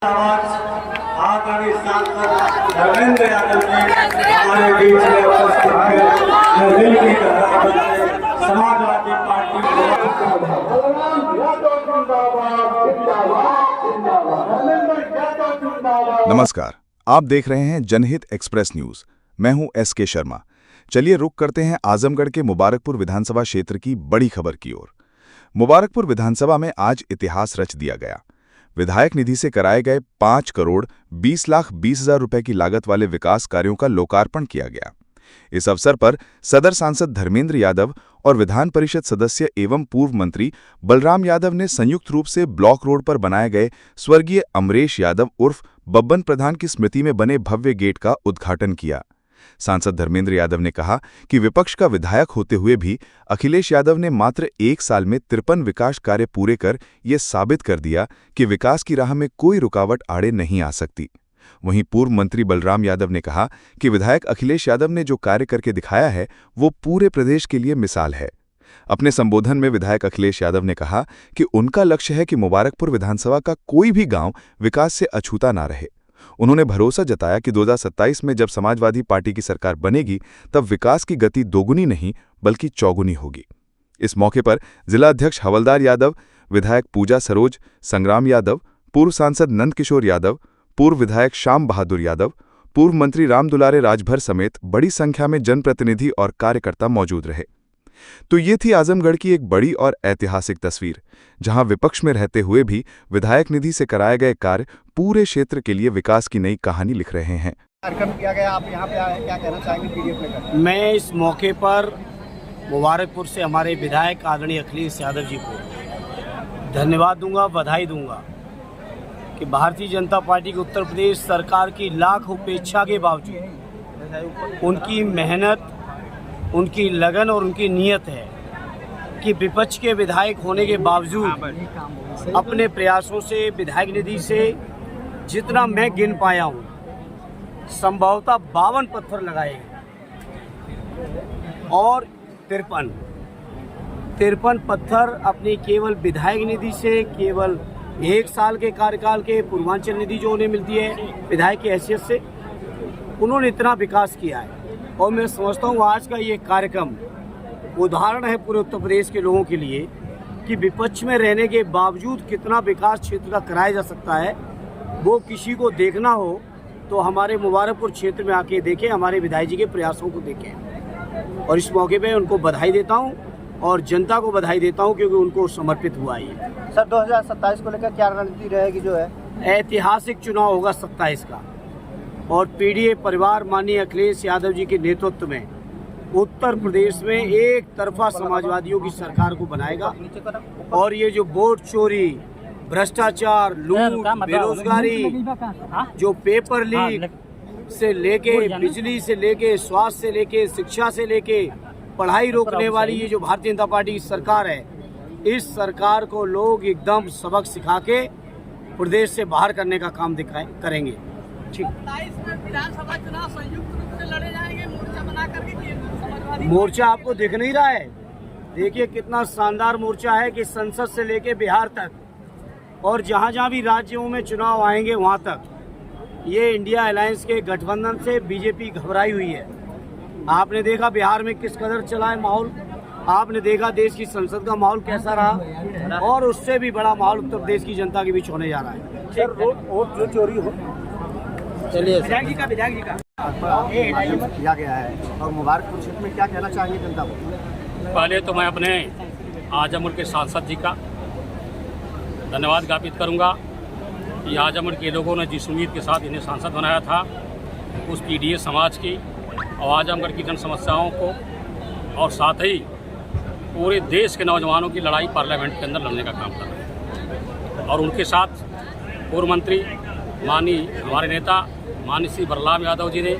आगामी सांसद धर्मेंद्र यादव जी हमारे बीच में उपस्थित हैं। दिल की समाजवादी पार्टी नमस्कार, आप देख रहे हैं जनहित एक्सप्रेस न्यूज। मैं हूं एसके शर्मा। चलिए रुक करते हैं आजमगढ़ के मुबारकपुर विधानसभा क्षेत्र की बड़ी खबर की ओर। मुबारकपुर विधानसभा में आज इतिहास रच दिया गया। विधायक निधि से कराए गए 5,20,20,20,000 रुपए की लागत वाले विकास कार्यों का लोकार्पण किया गया। इस अवसर पर सदर सांसद धर्मेंद्र यादव और विधान परिषद सदस्य एवं पूर्व मंत्री बलराम यादव ने संयुक्त रूप से ब्लॉक रोड पर बनाए गए स्वर्गीय अमरेश यादव उर्फ बब्बन प्रधान की स्मृति में बने भव्य गेट का उद्घाटन किया। सांसद धर्मेंद्र यादव ने कहा कि विपक्ष का विधायक होते हुए भी अखिलेश यादव ने मात्र 1 साल में 53 विकास कार्य पूरे कर ये साबित कर दिया कि विकास की राह में कोई रुकावट आड़े नहीं आ सकती। वहीं पूर्व मंत्री बलराम यादव ने कहा कि विधायक अखिलेश यादव ने जो कार्य करके दिखाया है वो पूरे प्रदेश के लिए मिसाल है। अपने संबोधन में विधायक अखिलेश यादव ने कहा कि उनका लक्ष्य है कि मुबारकपुर विधानसभा का कोई भी गांव विकास से अछूता ना रहे। उन्होंने भरोसा जताया कि 2027 में जब समाजवादी पार्टी की सरकार बनेगी तब विकास की गति दोगुनी नहीं बल्कि चौगुनी होगी। इस मौके पर जिला अध्यक्ष हवलदार यादव, विधायक पूजा सरोज, संग्राम यादव, पूर्व सांसद नंदकिशोर यादव, पूर्व विधायक श्याम बहादुर यादव, पूर्व मंत्री राम दुलारे राजभर समेत बड़ी संख्या में जनप्रतिनिधि और कार्यकर्ता मौजूद रहे। तो ये थी आजमगढ़ की एक बड़ी और ऐतिहासिक तस्वीर, जहां विपक्ष में रहते हुए भी विधायक निधि से कराए गए कार्य पूरे क्षेत्र के लिए विकास की नई कहानी लिख रहे हैं। कार्यक्रम किया गया, आप यहाँ पे आए, क्या कहना चाहेंगे पीडीएफ लेकर? मैं इस मौके पर मुबारकपुर से हमारे विधायक आदरणीय अखिलेश यादव जी को धन्यवाद दूंगा, बधाई दूंगा कि भारतीय जनता पार्टी की उत्तर प्रदेश सरकार की लाख उपेक्षा के बावजूद उनकी मेहनत, उनकी लगन और उनकी नीयत है कि विपक्ष के विधायक होने के बावजूद अपने प्रयासों से विधायक निधि से जितना मैं गिन पाया हूँ संभवतः 52 पत्थर लगाए गए और 53 पत्थर अपनी केवल विधायक निधि से, केवल 1 साल के कार्यकाल के पूर्वांचल निधि जो उन्हें मिलती है विधायक की हैसियत से, उन्होंने इतना विकास किया है। और मैं समझता हूँ आज का ये कार्यक्रम उदाहरण है पूरे उत्तर प्रदेश के लोगों के लिए कि विपक्ष में रहने के बावजूद कितना विकास क्षेत्र का कराया जा सकता है। वो किसी को देखना हो तो हमारे मुबारकपुर क्षेत्र में आके देखें, हमारे विधायक जी के प्रयासों को देखें। और इस मौके पे उनको बधाई देता हूँ और जनता को बधाई देता हूँ क्योंकि उनको समर्पित हुआ ये। सर 2027 को लेकर क्या रणनीति रहेगी? जो है ऐतिहासिक चुनाव होगा 27 का और पीडीए परिवार माननीय अखिलेश यादव जी के नेतृत्व में उत्तर प्रदेश में एक तरफा समाजवादियों की सरकार को बनाएगा। और ये जो वोट चोरी, भ्रष्टाचार, लूट, बेरोजगारी, जो पेपर लीक से लेके, बिजली से लेके, स्वास्थ्य से लेके, शिक्षा से लेके, पढ़ाई रोकने वाली ये जो भारतीय जनता पार्टी की सरकार है, इस सरकार को लोग एकदम सबक सिखा के प्रदेश से बाहर करने का काम करेंगे। विधानसभा चुनाव संयुक्त रूप से लड़े जाएंगे, मोर्चा बना करके। मोर्चा आपको दिख नहीं रहा है? देखिए कितना शानदार मोर्चा है कि संसद से लेके बिहार तक और जहां जहां भी राज्यों में चुनाव आएंगे वहां तक ये इंडिया अलायंस के गठबंधन से बीजेपी घबराई हुई है। आपने देखा बिहार में किस कदर चला है माहौल, आपने देखा देश की संसद का माहौल कैसा रहा और उससे भी बड़ा माहौल उत्तर प्रदेश की जनता के बीच होने जा रहा है। वोट जो चोरी हो चलिए विधायक जी का किया गया है और मुबारकपुर क्षेत्र में क्या कहना चाहिए जनता को? पहले तो मैं अपने आजमगढ़ के सांसद जी का धन्यवाद ज्ञापित करूंगा कि आजमगढ़ के लोगों ने जिस उम्मीद के साथ इन्हें सांसद बनाया था उस पीडीए समाज की और आजमगढ़ की जन समस्याओं को और साथ ही पूरे देश के नौजवानों की लड़ाई पार्लियामेंट के अंदर लड़ने का काम कर रहे हैं। और उनके साथ पूर्व मंत्री माननीय हमारे नेता माननीय श्री बलराम यादव जी ने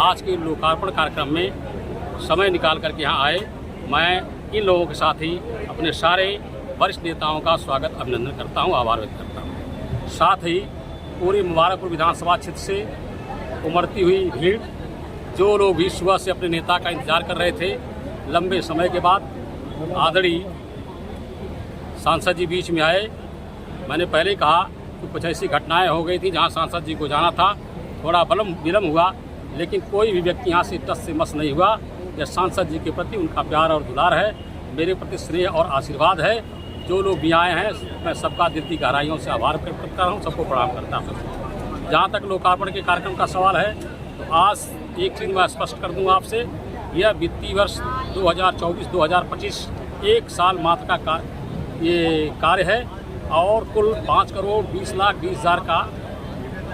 आज के लोकार्पण कार्यक्रम में समय निकाल करके यहाँ आए। मैं इन लोगों के साथ ही अपने सारे वरिष्ठ नेताओं का स्वागत, अभिनंदन करता हूँ, आभार व्यक्त करता हूँ। साथ ही पूरी मुबारकपुर विधानसभा क्षेत्र से उमड़ती हुई भीड़, जो लोग भी सुबह से अपने नेता का इंतजार कर रहे थे, लंबे समय के बाद आदरणीय सांसद जी बीच में आए। मैंने पहले कहा कि कुछ ऐसी घटनाएं हो गई थी जहां सांसद जी को जाना था, थोड़ा विलम्ब हुआ, लेकिन कोई भी व्यक्ति यहाँ से टस से मस नहीं हुआ। यह सांसद जी के प्रति उनका प्यार और दुलार है, मेरे प्रति स्नेह और आशीर्वाद है। जो लोग भी आए हैं मैं सबका दिल की गहराइयों से आभार व्यक्त करता हूँ, सबको प्रणाम करता हूँ। जहाँ तक लोकार्पण के कार्यक्रम का सवाल है, तो आज एक चीज़ मैं स्पष्ट कर दूँगा आपसे, यह वित्तीय वर्ष 2024-2025 1 साल मात्र का ये कार्य है और कुल 5,20,20,000 का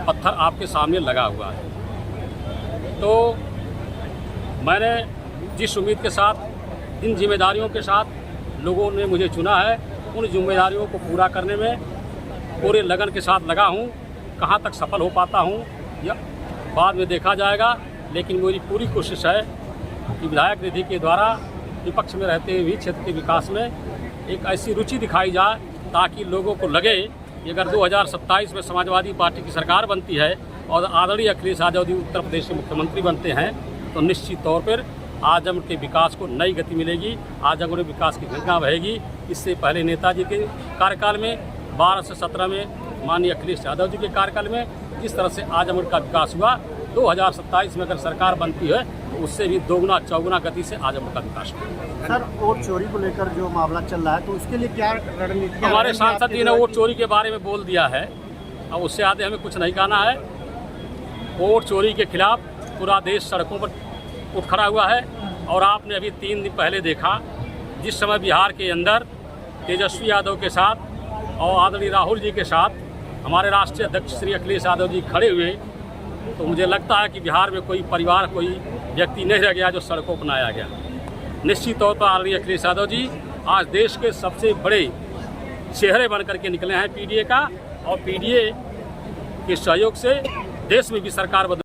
पत्थर आपके सामने लगा हुआ है। तो मैंने जिस उम्मीद के साथ, इन जिम्मेदारियों के साथ लोगों ने मुझे चुना है, उन जिम्मेदारियों को पूरा करने में पूरे लगन के साथ लगा हूँ। कहाँ तक सफल हो पाता हूँ यह बाद में देखा जाएगा, लेकिन मेरी पूरी कोशिश है कि विधायक निधि के द्वारा विपक्ष में रहते हुए क्षेत्र के विकास में एक ऐसी रुचि दिखाई जाए ताकि लोगों को लगे कि अगर 2027 में समाजवादी पार्टी की सरकार बनती है और आदरणीय अखिलेश यादव जी उत्तर प्रदेश के मुख्यमंत्री बनते हैं, तो निश्चित तौर पर आजमगढ़ के विकास को नई गति मिलेगी, आजमगढ़ में विकास की गंगा बहेगी। इससे पहले नेताजी के कार्यकाल में 12 से 17 में माननीय अखिलेश यादव जी के कार्यकाल में जिस तरह से आजमगढ़ का विकास हुआ, 2027 में अगर सरकार बनती है तो उससे भी दोगुना चौगुना गति से आजमगढ़ का विकास होगा। सर, वोट चोरी को लेकर जो मामला चल रहा है, तो उसके लिए क्या रणनीति? हमारे सांसद जी ने वोट चोरी के बारे में बोल दिया है, अब उससे आगे हमें कुछ नहीं कहना है। वोट चोरी के खिलाफ पूरा देश सड़कों पर उठ खड़ा हुआ है और आपने अभी 3 दिन पहले देखा, जिस समय बिहार के अंदर तेजस्वी यादव के साथ और आदरणीय राहुल जी के साथ हमारे राष्ट्रीय अध्यक्ष श्री अखिलेश यादव जी खड़े हुए, तो मुझे लगता है कि बिहार में कोई परिवार, कोई व्यक्ति नहीं रह गया जो सड़कों पर आया गया। निश्चित तौर पर आदरणीय अखिलेश यादव जी आज देश के सबसे बड़े चेहरे बन करके निकले हैं पीडीए का, और पीडीए के सहयोग से देश में भी सरकार